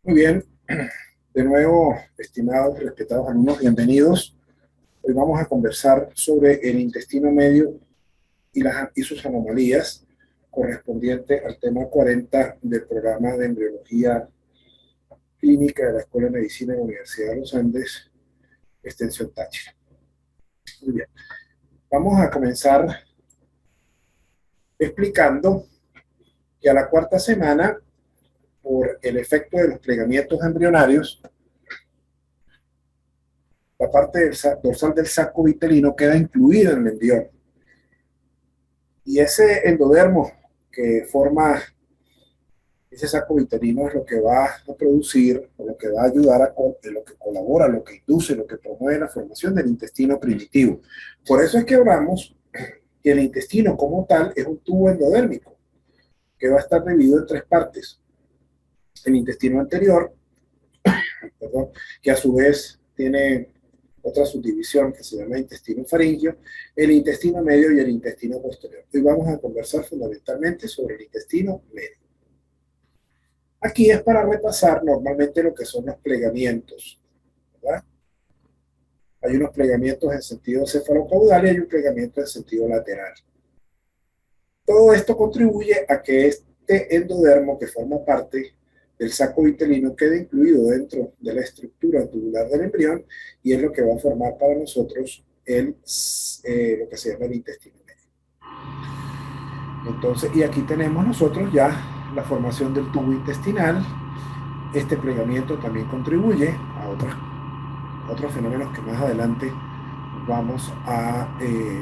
Muy bien, de nuevo, estimados y respetados alumnos, bienvenidos. Hoy vamos a conversar sobre el intestino medio y sus anomalías, correspondiente al tema 40 del programa de embriología clínica de la Escuela de Medicina de la Universidad de los Andes, extensión Táchira. Muy bien, vamos a comenzar explicando que a la cuarta semana, por el efecto de los plegamientos embrionarios, la parte dorsal del saco vitelino queda incluida en el embrión. Y ese endodermo que forma ese saco vitelino es lo que va a producir, o lo que va a ayudar lo que colabora, lo que induce, lo que promueve la formación del intestino primitivo. Por eso es que hablamos que el intestino como tal es un tubo endodérmico que va a estar dividido en tres partes. El intestino anterior, perdón, que a su vez tiene otra subdivisión que se llama intestino faríngeo, el intestino medio y el intestino posterior. Hoy vamos a conversar fundamentalmente sobre el intestino medio. Aquí es para repasar normalmente lo que son los plegamientos, ¿verdad? Hay unos plegamientos en sentido cefalocaudal y hay un plegamiento en sentido lateral. Todo esto contribuye a que este endodermo que forma parte del saco vitelino quede incluido dentro de la estructura tubular del embrión y es lo que va a formar para nosotros lo que se llama el intestino medio. Entonces, y aquí tenemos nosotros ya la formación del tubo intestinal. Este plegamiento también contribuye a otros fenómenos que más adelante vamos a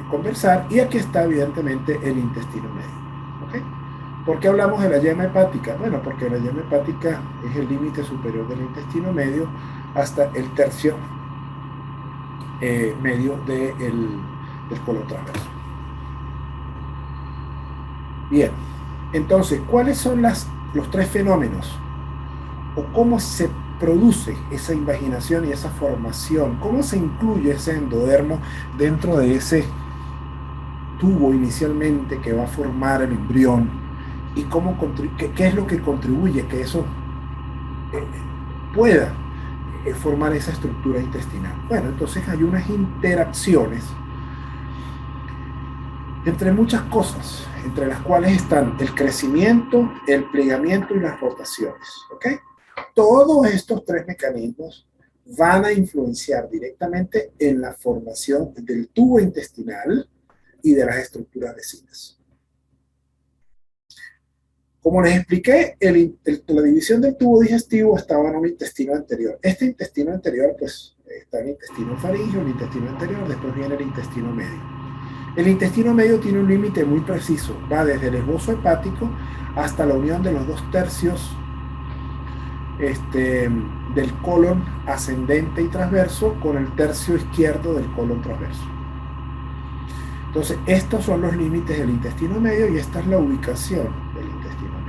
conversar. Y aquí está evidentemente el intestino medio. ¿Okay? ¿Por qué hablamos de la yema hepática? Bueno, porque la yema hepática es el límite superior del intestino medio hasta el tercio medio del colon transverso. Bien, entonces, ¿cuáles son los tres fenómenos? ¿O cómo se produce esa invaginación y esa formación? ¿Cómo se incluye ese endodermo dentro de ese tubo inicialmente que va a formar el embrión? ¿Y qué es lo que contribuye que eso eh, pueda formar esa estructura intestinal? Bueno, entonces hay unas interacciones entre muchas cosas, entre las cuales están el crecimiento, el plegamiento y las rotaciones. ¿Ok? Todos estos tres mecanismos van a influenciar directamente en la formación del tubo intestinal y de las estructuras vecinas. Como les expliqué, la división del tubo digestivo estaba en un intestino anterior. Este intestino anterior, pues, está en el intestino faríngeo, el intestino anterior, después viene el intestino medio. El intestino medio tiene un límite muy preciso, va desde el esbozo hepático hasta la unión de los dos tercios del colon ascendente y transverso con el tercio izquierdo del colon transverso. Entonces, estos son los límites del intestino medio y esta es la ubicación del intestino medio.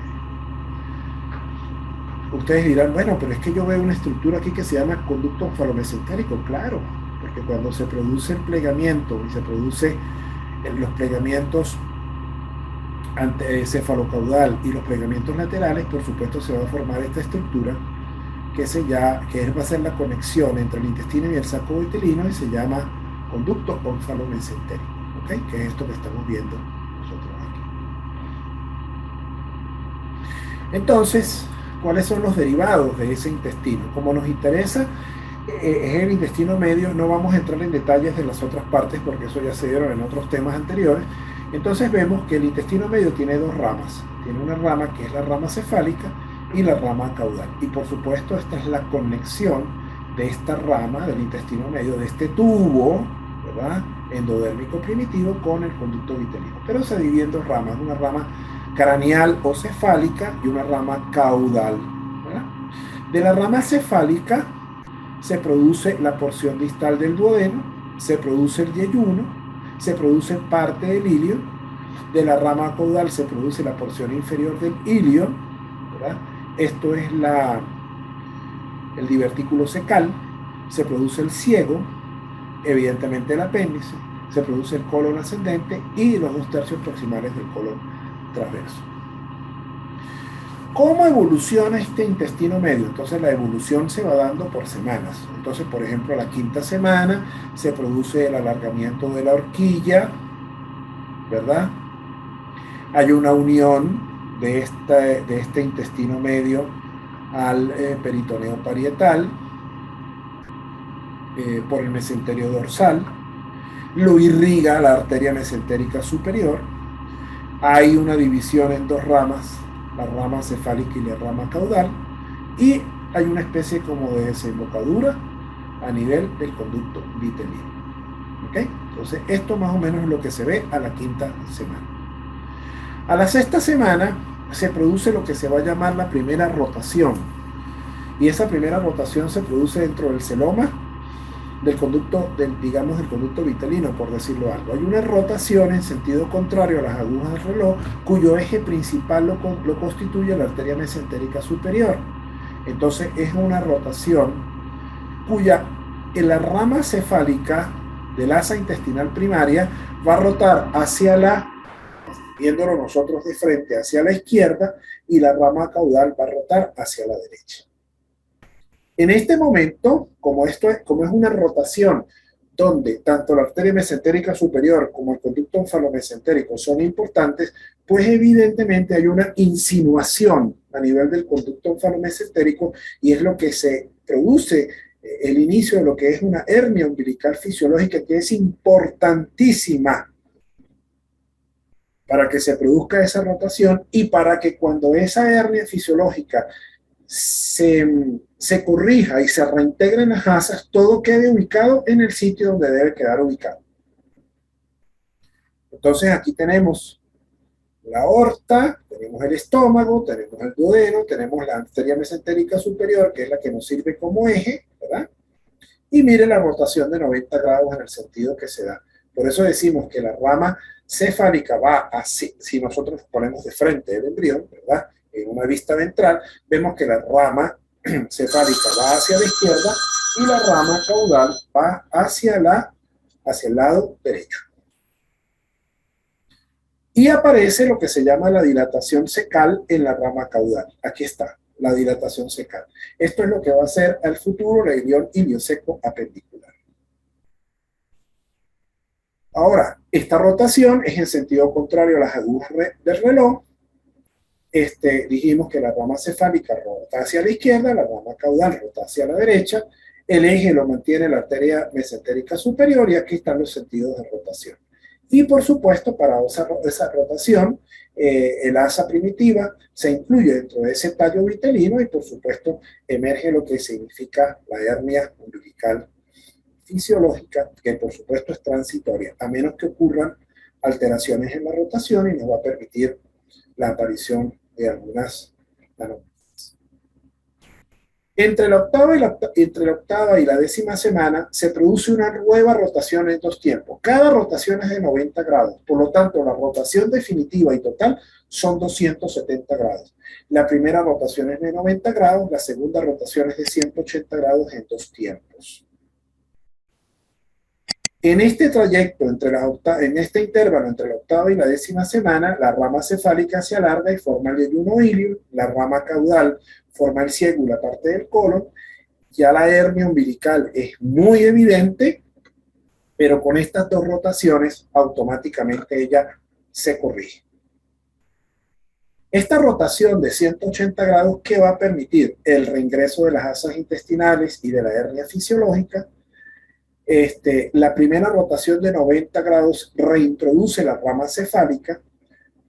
Ustedes dirán, bueno, pero es que yo veo una estructura aquí que se llama conducto onfalomesentérico. Claro, porque cuando se produce el plegamiento y se produce los plegamientos cefalocaudal y los plegamientos laterales, por supuesto se va a formar esta estructura que va a ser la conexión entre el intestino y el saco vitelino y se llama conducto onfalomesentérico, ¿okay? Que es esto que estamos viendo nosotros aquí. Entonces, ¿cuáles son los derivados de ese intestino? Como nos interesa es el intestino medio, no vamos a entrar en detalles de las otras partes porque eso ya se dieron en otros temas anteriores. Entonces vemos que el intestino medio tiene dos ramas. Tiene una rama que es la rama cefálica y la rama caudal. Y por supuesto esta es la conexión de esta rama del intestino medio, de este tubo, ¿verdad?, endodérmico primitivo con el conducto vitelino. Pero se divide en dos ramas, una rama craneal o cefálica y una rama caudal, ¿verdad? De la rama cefálica se produce la porción distal del duodeno, se produce el yeyuno, se produce parte del ilio, de la rama caudal se produce la porción inferior del ilio, ¿verdad? Esto es el divertículo cecal, se produce el ciego, evidentemente el apéndice, se produce el colon ascendente y los dos tercios proximales del colon transverso. ¿Cómo evoluciona este intestino medio? Entonces la evolución se va dando por semanas. Entonces, por ejemplo, la quinta semana se produce el alargamiento de la horquilla, ¿verdad? Hay una unión de este intestino medio al peritoneo parietal por el mesenterio dorsal, lo irriga la arteria mesentérica superior. Hay una división en dos ramas, la rama cefálica y la rama caudal, y hay una especie como de desembocadura a nivel del conducto vitelino. ¿Okay? Entonces, esto más o menos es lo que se ve a la quinta semana. A la sexta semana se produce lo que se va a llamar la primera rotación. Y esa primera rotación se produce dentro del celoma del conducto, digamos, del conducto vitelino, por decirlo algo. Hay una rotación en sentido contrario a las agujas del reloj, cuyo eje principal lo constituye la arteria mesentérica superior. Entonces es una rotación cuya en la rama cefálica del asa intestinal primaria va a rotar hacia viéndolo nosotros de frente, hacia la izquierda, y la rama caudal va a rotar hacia la derecha. En este momento, como es una rotación donde tanto la arteria mesentérica superior como el conducto onfalomesentérico son importantes, pues evidentemente hay una insinuación a nivel del conducto onfalomesentérico, y es lo que se produce el inicio de lo que es una hernia umbilical fisiológica, que es importantísima para que se produzca esa rotación y para que cuando esa hernia fisiológica se corrija y se reintegre en las asas, todo quede ubicado en el sitio donde debe quedar ubicado. Entonces aquí tenemos la aorta, tenemos el estómago, tenemos el duodeno, tenemos la arteria mesentérica superior, que es la que nos sirve como eje, ¿verdad? Y mire la rotación de 90 grados en el sentido que se da. Por eso decimos que la rama cefálica va así, si nosotros ponemos de frente el embrión, ¿verdad? En una vista ventral, vemos que la rama cefálica va hacia la izquierda y la rama caudal va hacia el lado derecho. Y aparece lo que se llama la dilatación cecal en la rama caudal. Aquí está, la dilatación cecal. Esto es lo que va a hacer al futuro la ilión ilioceco apendicular. Ahora, esta rotación es en sentido contrario a las agujas del reloj. Dijimos que la rama cefálica rota hacia la izquierda, la rama caudal rota hacia la derecha, el eje lo mantiene la arteria mesentérica superior, y aquí están los sentidos de rotación. Y por supuesto, para esa rotación, el asa primitiva se incluye dentro de ese tallo vitelino, y por supuesto emerge lo que significa la hernia umbilical fisiológica, que por supuesto es transitoria, a menos que ocurran alteraciones en la rotación, y nos va a permitir la aparición de algunas anomalías. Entre la octava y la décima semana se produce una nueva rotación en dos tiempos. Cada rotación es de 90 grados, por lo tanto la rotación definitiva y total son 270 grados. La primera rotación es de 90 grados, la segunda rotación es de 180 grados en dos tiempos. En este trayecto, en este intervalo entre la octava y la décima semana, la rama cefálica se alarga y forma el yeyuno ilium, la rama caudal forma el ciego y la parte del colon. Ya la hernia umbilical es muy evidente, pero con estas dos rotaciones automáticamente ella se corrige. Esta rotación de 180 grados, que va a permitir el reingreso de las asas intestinales y de la hernia fisiológica. La primera rotación de 90 grados reintroduce la rama cefálica,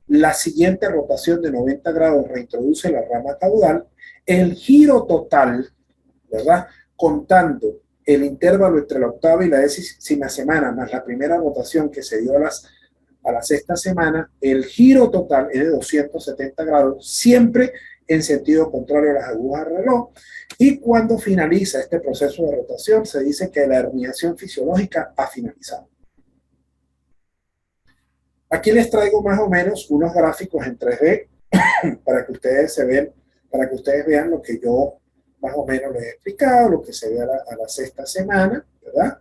la siguiente rotación de 90 grados reintroduce la rama caudal, el giro total, ¿verdad? Contando el intervalo entre la octava y la décima semana, más la primera rotación que se dio a la sexta semana, el giro total es de 270 grados, siempre en sentido contrario a las agujas del reloj. Y cuando finaliza este proceso de rotación, se dice que la herniación fisiológica ha finalizado. Aquí les traigo más o menos unos gráficos en 3D para que ustedes vean lo que yo más o menos les he explicado, lo que se ve a la sexta semana, ¿verdad?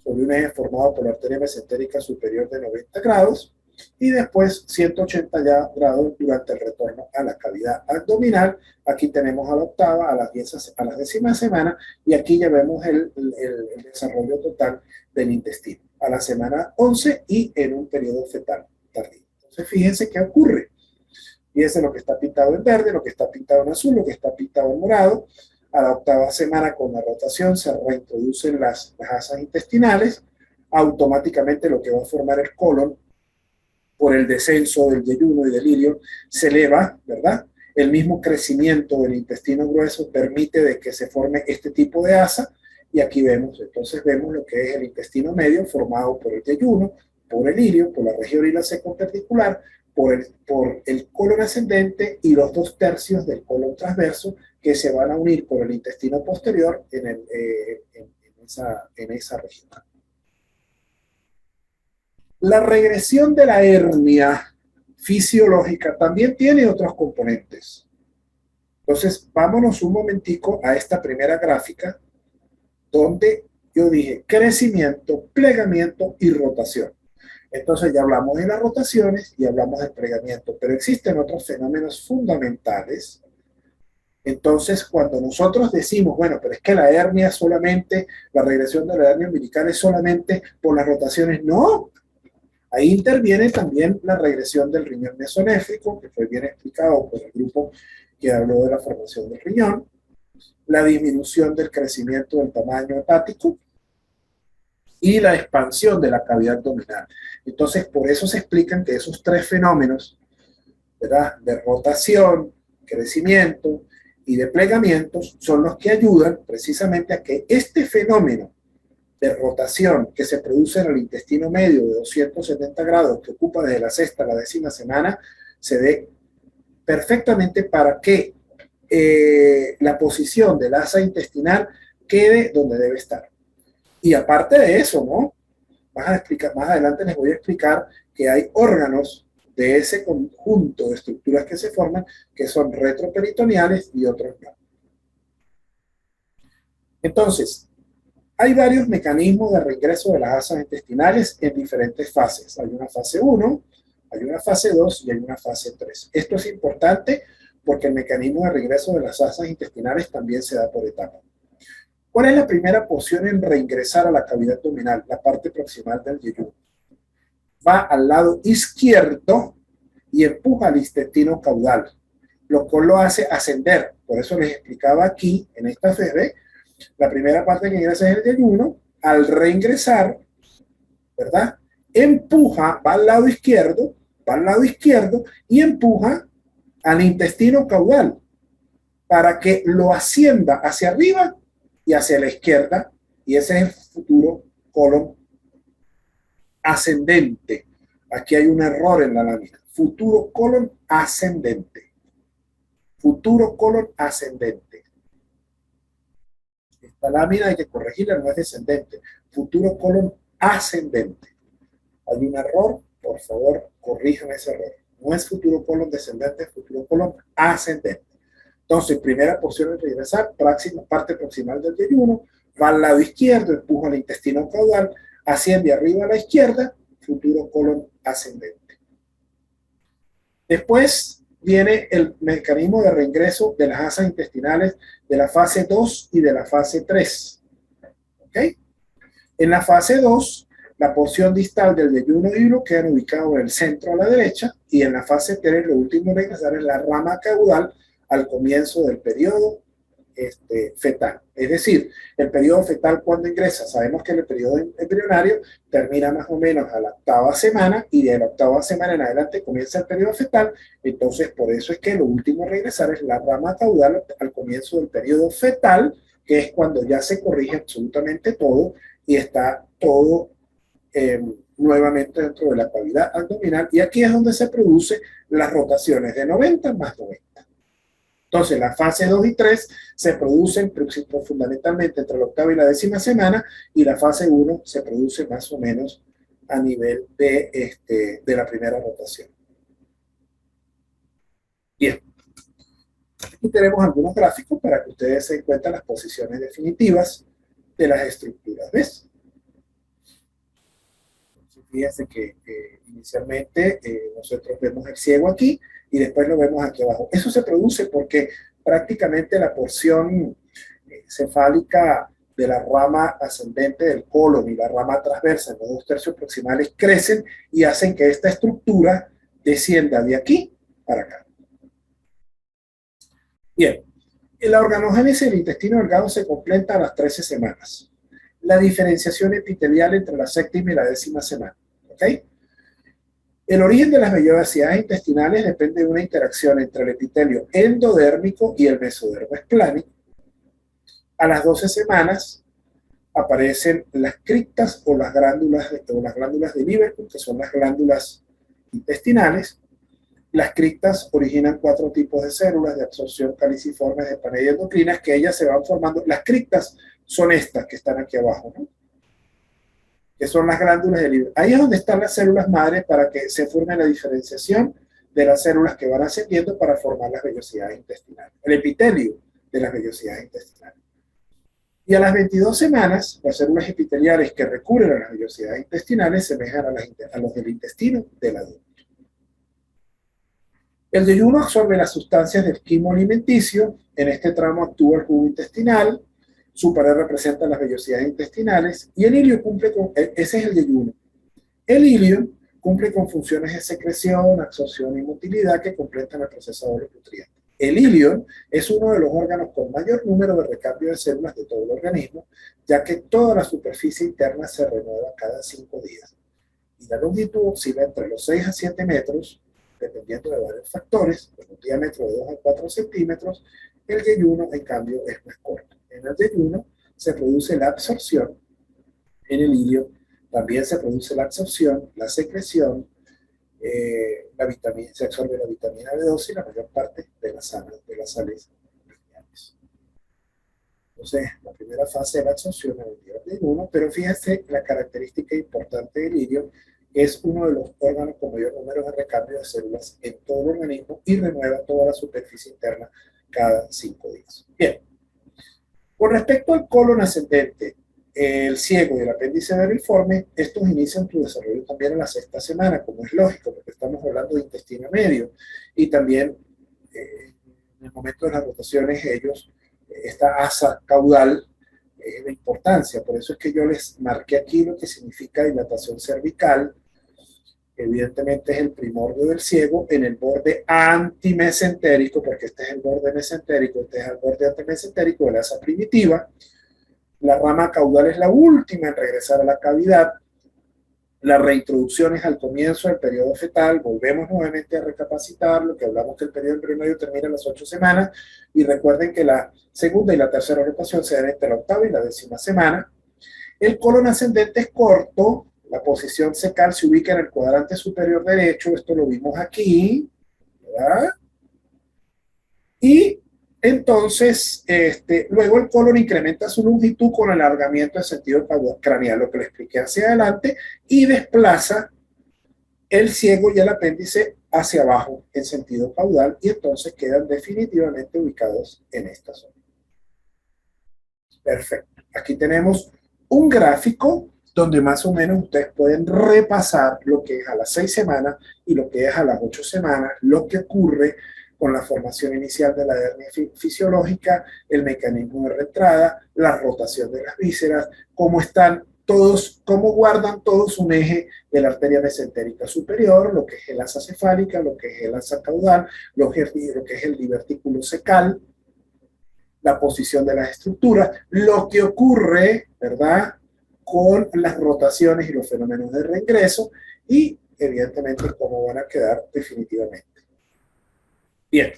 Sobre un eje formado por la arteria mesentérica superior de 90 grados. y después 180 ya grados durante el retorno a la cavidad abdominal. Aquí tenemos a la octava, a las décimas semanas, y aquí ya vemos el desarrollo total del intestino, a la semana 11 y en un periodo fetal tardío. Entonces, fíjense qué ocurre. Fíjense lo que está pintado en verde, lo que está pintado en azul, lo que está pintado en morado. A la octava semana, con la rotación, se reintroducen las asas intestinales. Automáticamente lo que va a formar el colon por el descenso del yeyuno y del ilio se eleva, ¿verdad? El mismo crecimiento del intestino grueso permite de que se forme este tipo de asa, y aquí vemos, entonces vemos lo que es el intestino medio formado por el yeyuno, por el ilio, por la región ilioceco-perpendicular, por el colon ascendente y los 2/3 del colon transverso que se van a unir por el intestino posterior en esa región. La regresión de la hernia fisiológica también tiene otros componentes. Entonces, vámonos un momentico a esta primera gráfica donde yo dije crecimiento, plegamiento y rotación. Entonces ya hablamos de las rotaciones y hablamos del plegamiento, pero existen otros fenómenos fundamentales. Entonces, cuando nosotros decimos, bueno, pero es que la hernia solamente, la regresión de la hernia umbilical es solamente por las rotaciones, no. Ahí interviene también la regresión del riñón mesonéfrico, que fue bien explicado por el grupo que habló de la formación del riñón, la disminución del crecimiento del tamaño hepático y la expansión de la cavidad abdominal. Entonces, por eso se explican que esos tres fenómenos, ¿verdad?, de rotación, crecimiento y de plegamientos, son los que ayudan precisamente a que este fenómeno de rotación que se produce en el intestino medio de 270 grados, que ocupa desde la sexta a la décima semana, se dé perfectamente para que la posición del asa intestinal quede donde debe estar. Y aparte de eso, ¿no? Más adelante les voy a explicar que hay órganos de ese conjunto de estructuras que se forman que son retroperitoneales y otros no. Entonces, hay varios mecanismos de reingreso de las asas intestinales en diferentes fases. Hay una fase 1, hay una fase 2 y hay una fase 3. Esto es importante porque el mecanismo de reingreso de las asas intestinales también se da por etapas. ¿Cuál es la primera porción en reingresar a la cavidad abdominal? La parte proximal del yeyuno. Va al lado izquierdo y empuja al intestino caudal, lo cual lo hace ascender. Por eso les explicaba aquí, en esta fase, la primera parte que ingresa es el yeyuno. Al reingresar, ¿verdad?, empuja, va al lado izquierdo y empuja al intestino caudal para que lo ascienda hacia arriba y hacia la izquierda, y ese es el futuro colon ascendente. Aquí hay un error en la lámina. Futuro colon ascendente. Futuro colon ascendente. Esta lámina hay que corregirla, no es descendente. Futuro colon ascendente. Hay un error, por favor, corrijan ese error. No es futuro colon descendente, es futuro colon ascendente. Entonces, primera porción es regresar, parte proximal del yeyuno, va al lado izquierdo, empuja el intestino caudal, asciende arriba a la izquierda, futuro colon ascendente. Después viene el mecanismo de reingreso de las asas intestinales de la fase 2 y de la fase 3. ¿Ok? En la fase 2, la porción distal del yeyuno y hilo quedan ubicados en el centro a la derecha, y en la fase 3, lo último en regresar es la rama caudal al comienzo del periodo fetal. Es decir, el periodo fetal, cuando ingresa, sabemos que el periodo embrionario termina más o menos a la octava semana, y de la octava semana en adelante comienza el periodo fetal. Entonces, por eso es que lo último a regresar es la rama caudal al comienzo del periodo fetal, que es cuando ya se corrige absolutamente todo y está todo nuevamente dentro de la cavidad abdominal, y aquí es donde se producen las rotaciones de 90 más 90. Entonces, la fase 2 y 3 se producen fundamentalmente entre la octava y la décima semana, y la fase 1 se produce más o menos a nivel de la primera rotación. Bien, aquí tenemos algunos gráficos para que ustedes se den cuenta las posiciones definitivas de las estructuras. ¿Ves? Fíjense que inicialmente nosotros vemos el ciego aquí y después lo vemos aquí abajo. Eso se produce porque prácticamente la porción cefálica de la rama ascendente del colon y la rama transversa en los dos tercios proximales crecen y hacen que esta estructura descienda de aquí para acá. Bien, la organogénesis del intestino delgado se completa a las 13 semanas. La diferenciación epitelial entre la séptima y la décima semana. ¿Ok? El origen de las vellosidades intestinales depende de una interacción entre el epitelio endodérmico y el mesodermo esplánico. A las 12 semanas aparecen las criptas o las glándulas de Lieberkühn, que son las glándulas intestinales. Las criptas originan 4 tipos de células de absorción caliciformes de pared endocrinas que ellas se van formando. Las criptas son estas que están aquí abajo, ¿no? Que son las glándulas de Lieberkühn. Ahí es donde están las células madres para que se forme la diferenciación de las células que van ascendiendo para formar las vellosidades intestinales, el epitelio de las vellosidades intestinales. Y a las 22 semanas, las células epiteliales que recurren a las vellosidades intestinales semejan a los del intestino del adulto. El yeyuno absorbe las sustancias del quimo alimenticio, en este tramo actúa el jugo intestinal, su pared representa las vellosidades intestinales y el ilio cumple con, ese es el yeyuno. El ilio cumple con funciones de secreción, absorción y motilidad que completan el proceso de los nutrientes. El ilio es uno de los órganos con mayor número de recambio de células de todo el organismo, ya que toda la superficie interna se renueva cada 5 días. Y la longitud oscila entre los 6 a 7 metros, dependiendo de varios factores, con un diámetro de 2 a 4 centímetros. El yeyuno, en cambio, es más corto. En el yeyuno se produce la absorción, en el ilio también se produce la absorción, la secreción, se absorbe la vitamina B12 y la mayor parte de las sales minerales. Entonces, la primera fase de la absorción en el yeyuno, pero fíjense la característica importante del ilio, es uno de los órganos con mayor número de recambio de células en todo el organismo y renueva toda la superficie interna cada 5 días. Bien, con respecto al colon ascendente, el ciego y el apéndice vermiforme, estos inician su desarrollo también en la 6ª semana, como es lógico, porque estamos hablando de intestino medio, y también en el momento de las rotaciones ellos, esta asa caudal de importancia, por eso es que yo les marqué aquí lo que significa dilatación cervical, evidentemente es el primordio del ciego en el borde antimesentérico, porque este es el borde mesentérico, este es el borde antimesentérico de la asa primitiva. La rama caudal es la última en regresar a la cavidad. La reintroducción es al comienzo del periodo fetal. Volvemos nuevamente a recapacitar lo que hablamos que el periodo embrionario termina a las 8 semanas. Y recuerden que la segunda y la tercera rotación se dan entre la 8ª y la 10ª semana. El colon ascendente es corto. La posición cecal se ubica en el cuadrante superior derecho. Esto lo vimos aquí, ¿verdad? Y entonces, luego el colon incrementa su longitud con alargamiento del sentido craneal, lo que le expliqué hacia adelante, y desplaza el ciego y el apéndice hacia abajo en sentido caudal, y entonces quedan definitivamente ubicados en esta zona. Perfecto. Aquí tenemos un gráfico donde más o menos ustedes pueden repasar lo que es a las 6 semanas y lo que es a las 8 semanas, lo que ocurre con la formación inicial de la hernia fisiológica, el mecanismo de reentrada, la rotación de las vísceras, cómo están todos, cómo guardan todos un eje de la arteria mesentérica superior, lo que es el asa cefálica, lo que es el asa caudal, lo que es el divertículo cecal, la posición de las estructuras, lo que ocurre, ¿verdad?, con las rotaciones y los fenómenos de reingreso y, evidentemente, cómo van a quedar definitivamente. Bien.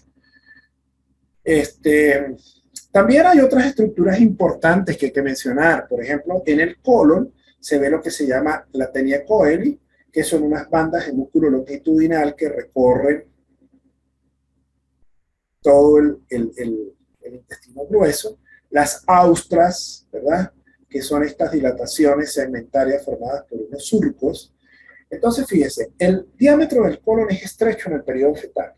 También hay otras estructuras importantes que hay que mencionar. Por ejemplo, en el colon se ve lo que se llama la tenia coeli, que son unas bandas de músculo longitudinal que recorren todo el intestino grueso. Las austras, ¿verdad?, que son estas dilataciones segmentarias formadas por unos surcos. Entonces, fíjese, el diámetro del colon es estrecho en el periodo fetal.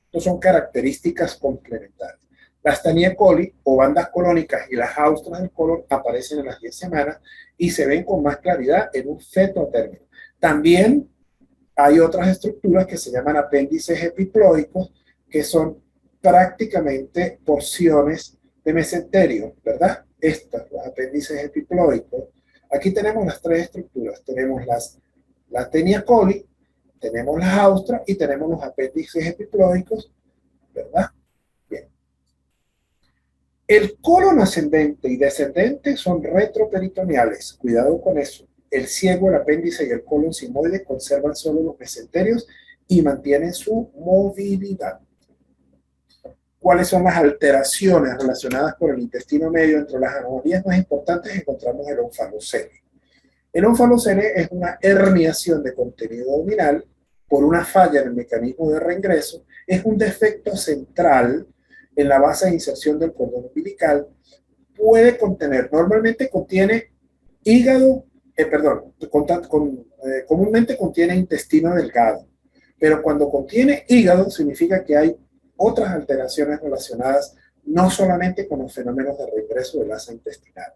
Estas son características complementarias. Las Taenia coli o bandas colónicas y las austras del colon aparecen en las 10 semanas y se ven con más claridad en un feto a término. También hay otras estructuras que se llaman apéndices epiploicos, que son prácticamente porciones de mesenterio, ¿verdad? Estas, los apéndices epiploicos. Aquí tenemos las tres estructuras. Tenemos la Taenia coli, tenemos las austras y tenemos los apéndices epiploicos, ¿verdad? Bien. El colon ascendente y descendente son retroperitoneales. Cuidado con eso. El ciego, el apéndice y el colon sigmoide conservan solo los mesenterios y mantienen su movilidad. ¿Cuáles son las alteraciones relacionadas con el intestino medio? Entre las anomalías más importantes encontramos el onfalocele. El onfalocele es una herniación de contenido abdominal por una falla en el mecanismo de reingreso. Es un defecto central en la base de inserción del cordón umbilical. Puede contener, normalmente contiene hígado, comúnmente contiene intestino delgado, pero cuando contiene hígado significa que hay otras alteraciones relacionadas no solamente con los fenómenos de reingreso del asa intestinal.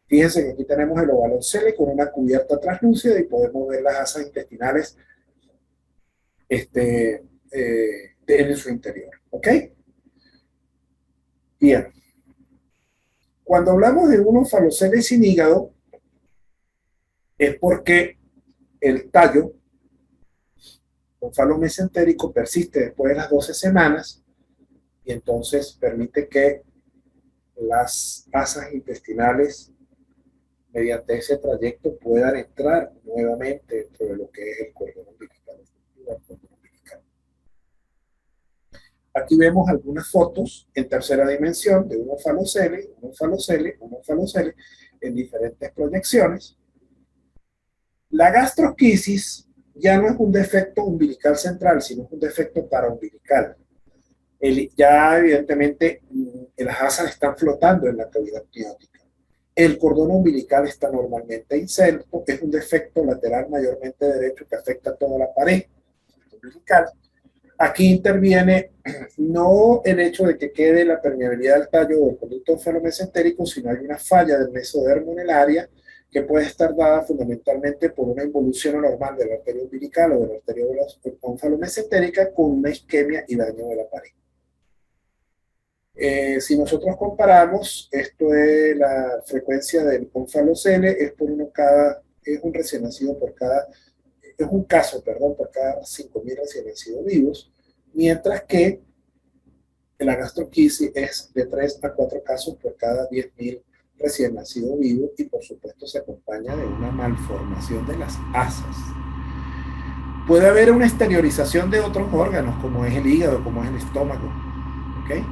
Fíjense que aquí tenemos el ovalocele con una cubierta translúcida y podemos ver las asas intestinales en su interior. ¿Ok? Bien. Cuando hablamos de un onfalocele sin hígado, es porque el tallo onfalomesentérico persiste después de las 12 semanas y entonces permite que las asas intestinales mediante ese trayecto puedan entrar nuevamente dentro de lo que es el cordón umbilical. Aquí vemos algunas fotos en tercera dimensión de un onfalocele en diferentes proyecciones. La gastrosquisis ya no es un defecto umbilical central, sino es un defecto paraumbilical. Ya evidentemente las asas están flotando en la cavidad amniótica. El cordón umbilical está normalmente inserto, es un defecto lateral mayormente derecho que afecta a toda la pared umbilical. Aquí interviene no el hecho de que quede la permeabilidad del tallo o del conducto onfalomesentérico, sino hay una falla del mesodermo en el área que puede estar dada fundamentalmente por una involución anormal de la arteria umbilical o de la arteria onfalomesentérica con una isquemia y daño de la pared. Si nosotros comparamos, esto es la frecuencia del onfalocele, es un recién nacido por cada, es un caso, perdón, por cada 5.000 recién nacidos vivos, mientras que la gastroquisis es de 3 a 4 casos por cada 10.000 recién nacidos vivos y por supuesto se acompaña de una malformación de las asas. Puede haber una exteriorización de otros órganos, como es el hígado, como es el estómago. ¿Okay?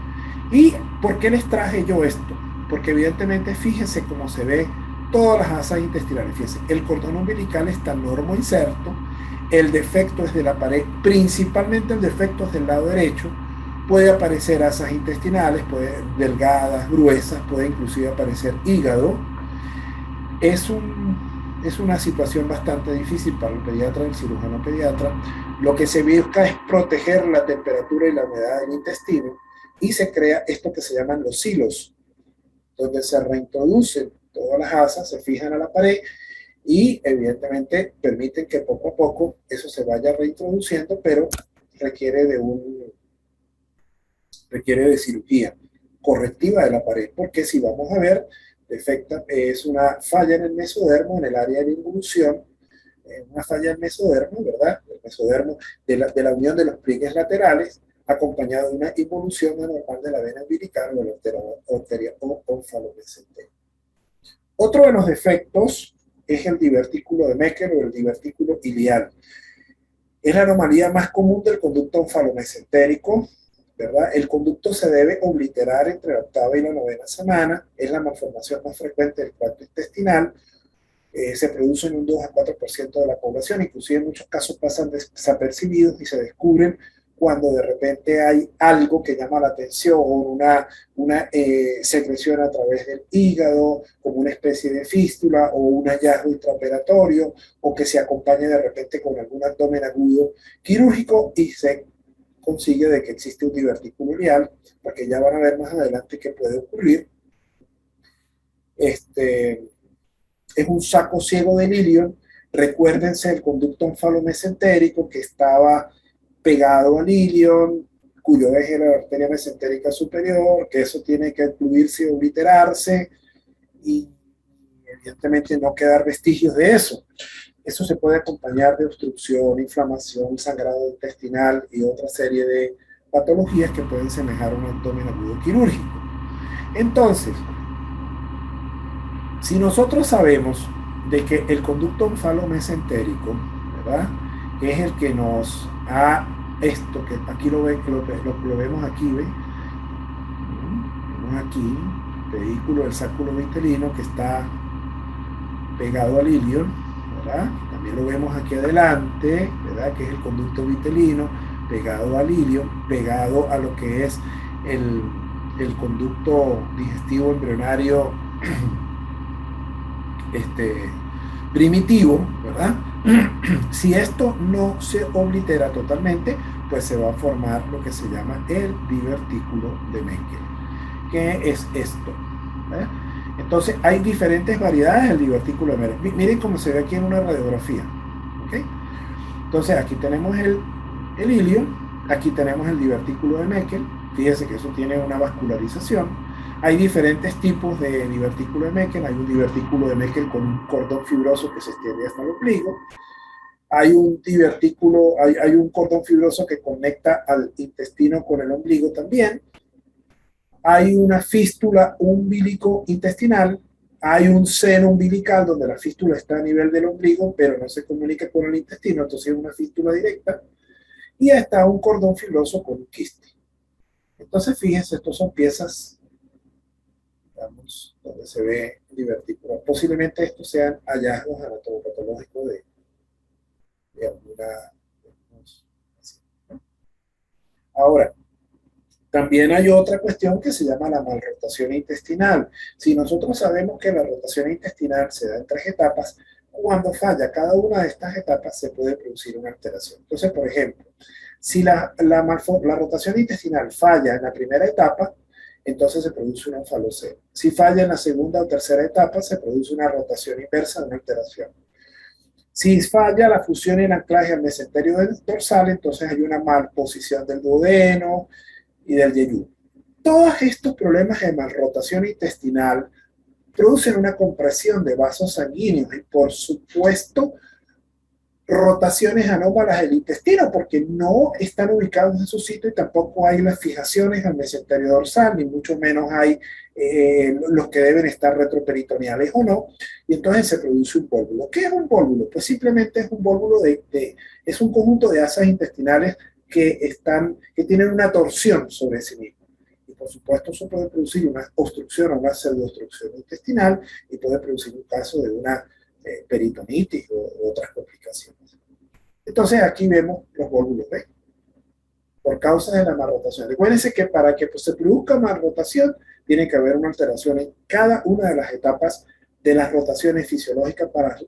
¿Y por qué les traje yo esto? Porque evidentemente fíjense cómo se ve todas las asas intestinales. Fíjense, el cordón umbilical está normoinserto, el defecto es de la pared, principalmente el defecto es del lado derecho. Puede aparecer asas intestinales, delgadas, gruesas, puede inclusive aparecer hígado. Es una situación bastante difícil para el pediatra, el cirujano pediatra. Lo que se busca es proteger la temperatura y la humedad del intestino y se crea esto que se llaman los silos, donde se reintroducen todas las asas, se fijan a la pared y evidentemente permiten que poco a poco eso se vaya reintroduciendo, pero requiere de cirugía correctiva de la pared, porque si vamos a ver, es una falla en el mesodermo, en el área de involución, una falla en el mesodermo, ¿verdad? El mesodermo de la unión de los pliegues laterales, acompañado de una involución anormal de la vena umbilical o de la arteria onfalomesentérica. Otro de los defectos es el divertículo de Meckel o el divertículo ilial. Es la anomalía más común del conducto onfalomesentérico, ¿verdad? El conducto se debe obliterar entre la octava y la novena semana, es la malformación más frecuente del tracto intestinal, se produce en un 2 a 4% de la población, inclusive en muchos casos pasan desapercibidos y se descubren cuando de repente hay algo que llama la atención, una secreción a través del hígado, como una especie de fístula o un hallazgo intraoperatorio, o que se acompañe de repente con algún abdomen agudo quirúrgico y se consigue de que existe un divertículo ilial, porque ya van a ver más adelante qué puede ocurrir. Es un saco ciego de Lilion Recuérdense el conducto onfalomesentérico que estaba pegado al ilion, cuyo eje es la arteria mesentérica superior, que eso tiene que ocluirse y obliterarse, y evidentemente no quedar vestigios de eso. Eso se puede acompañar de obstrucción, inflamación, sangrado intestinal y otra serie de patologías que pueden semejar a un abdomen agudo quirúrgico. Entonces, si nosotros sabemos de que el conducto onfalomesentérico, ¿verdad?, es el que nos ha esto, que aquí lo vemos aquí, ¿ven? Vemos aquí, pedículo del sacculo vitelino que está pegado al ilion, ¿verdad? También lo vemos aquí adelante, ¿verdad?, que es el conducto vitelino pegado al ilion, pegado a lo que es el conducto digestivo embrionario primitivo, ¿verdad? Si esto no se oblitera totalmente, pues se va a formar lo que se llama el divertículo de Meckel. ¿Qué es esto? ¿Verdad? Entonces, hay diferentes variedades del divertículo de Meckel. Miren cómo se ve aquí en una radiografía. ¿Okay? Entonces, aquí tenemos el ilion, aquí tenemos el divertículo de Meckel. Fíjense que eso tiene una vascularización. Hay diferentes tipos de divertículo de Meckel. Hay un divertículo de Meckel con un cordón fibroso que se extiende hasta el ombligo. Hay un divertículo, hay un cordón fibroso que conecta al intestino con el ombligo también. Hay una fístula umbilico-intestinal. Hay un seno umbilical donde la fístula está a nivel del ombligo, pero no se comunica con el intestino, entonces es una fístula directa. Y está un cordón fibroso con un quiste. Entonces, fíjense, estos son piezas, digamos, donde se ve divertículo. Posiblemente estos sean hallazgos anatomopatológicos de alguna. ¿No? Ahora, también hay otra cuestión que se llama la malrotación intestinal. Si nosotros sabemos que la rotación intestinal se da en 3 etapas, cuando falla cada una de estas etapas se puede producir una alteración. Entonces, por ejemplo, si la rotación intestinal falla en la primera etapa, entonces se produce un onfalocele. Si falla en la segunda o tercera etapa, se produce una rotación inversa, una alteración. Si falla la fusión y el anclaje al mesenterio dorsal, entonces hay una malposición del duodeno y del yeyú. Todos estos problemas de malrotación intestinal producen una compresión de vasos sanguíneos y, por supuesto, rotaciones anómalas del intestino, porque no están ubicados en su sitio y tampoco hay las fijaciones al mesenterio dorsal, ni mucho menos hay los que deben estar retroperitoneales o no, y entonces se produce un vólvulo. ¿Qué es un vólvulo? Pues simplemente es un vólvulo es un conjunto de asas intestinales que tienen una torsión sobre sí mismo. Y por supuesto eso puede producir una obstrucción o una pseudoobstrucción intestinal y puede producir un caso de una peritonitis o otras complicaciones. Entonces aquí vemos los vólvulos B por causa de la malrotación. Recuérdense que para que se produzca malrotación tiene que haber una alteración en cada una de las etapas de las rotaciones fisiológicas para,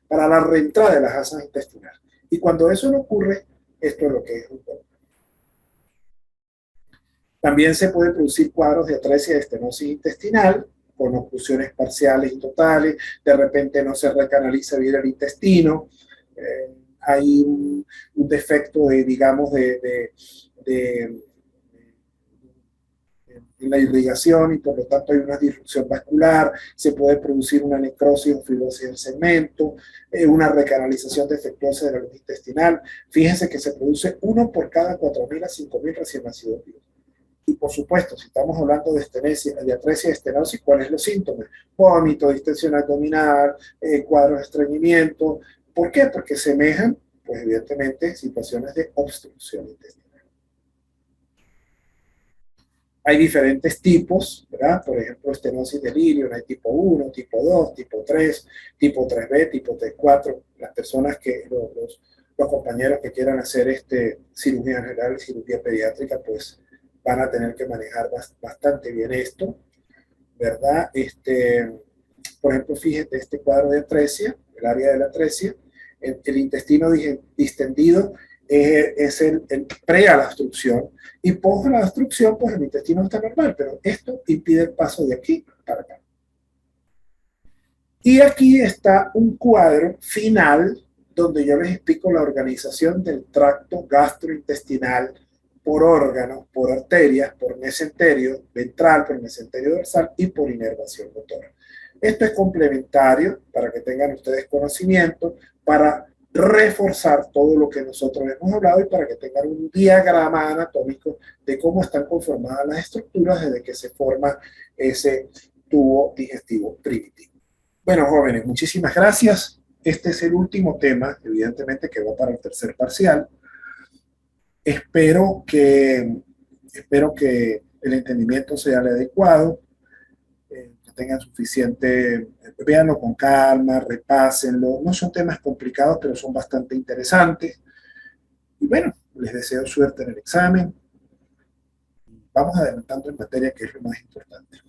para la reentrada de las asas intestinales. Y cuando eso no ocurre, esto es lo que es un vólvulo. También se pueden producir cuadros de atresia de estenosis intestinal, con oclusiones parciales y totales, de repente no se recanaliza bien el intestino, hay un defecto digamos, en la irrigación y por lo tanto hay una disrupción vascular, se puede producir una necrosis o fibrosis del segmento, una recanalización defectuosa de la luz intestinal. Fíjense que se produce 1 por cada 4.000 a 5.000 recién nacidos vivos. Y por supuesto, si estamos hablando de atresia de estenosis, ¿cuáles son los síntomas? Vómito, distensión abdominal, cuadros de estreñimiento. ¿Por qué? Porque semejan, pues evidentemente, situaciones de obstrucción intestinal. Hay diferentes tipos, ¿verdad? Por ejemplo, estenosis del ilion, hay tipo 1, tipo 2, tipo 3, tipo 3B, tipo T4. Las personas los compañeros que quieran hacer cirugía general, cirugía pediátrica, pues van a tener que manejar bastante bien esto, ¿verdad? Por ejemplo, fíjate este cuadro de atresia, el área de la atresia, el intestino distendido es el pre a la obstrucción, y post a la obstrucción, pues el intestino está normal, pero esto impide el paso de aquí para acá. Y aquí está un cuadro final donde yo les explico la organización del tracto gastrointestinal por órganos, por arterias, por mesenterio ventral, por mesenterio dorsal y por inervación motora. Esto es complementario para que tengan ustedes conocimiento, para reforzar todo lo que nosotros hemos hablado y para que tengan un diagrama anatómico de cómo están conformadas las estructuras desde que se forma ese tubo digestivo primitivo. Bueno, jóvenes, muchísimas gracias. Este es el último tema, evidentemente, que va para el tercer parcial. Espero que, espero que el entendimiento sea el adecuado, que tengan suficiente, véanlo con calma, repásenlo. No son temas complicados, pero son bastante interesantes. Y bueno, les deseo suerte en el examen. Vamos adelantando en materia, que es lo más importante.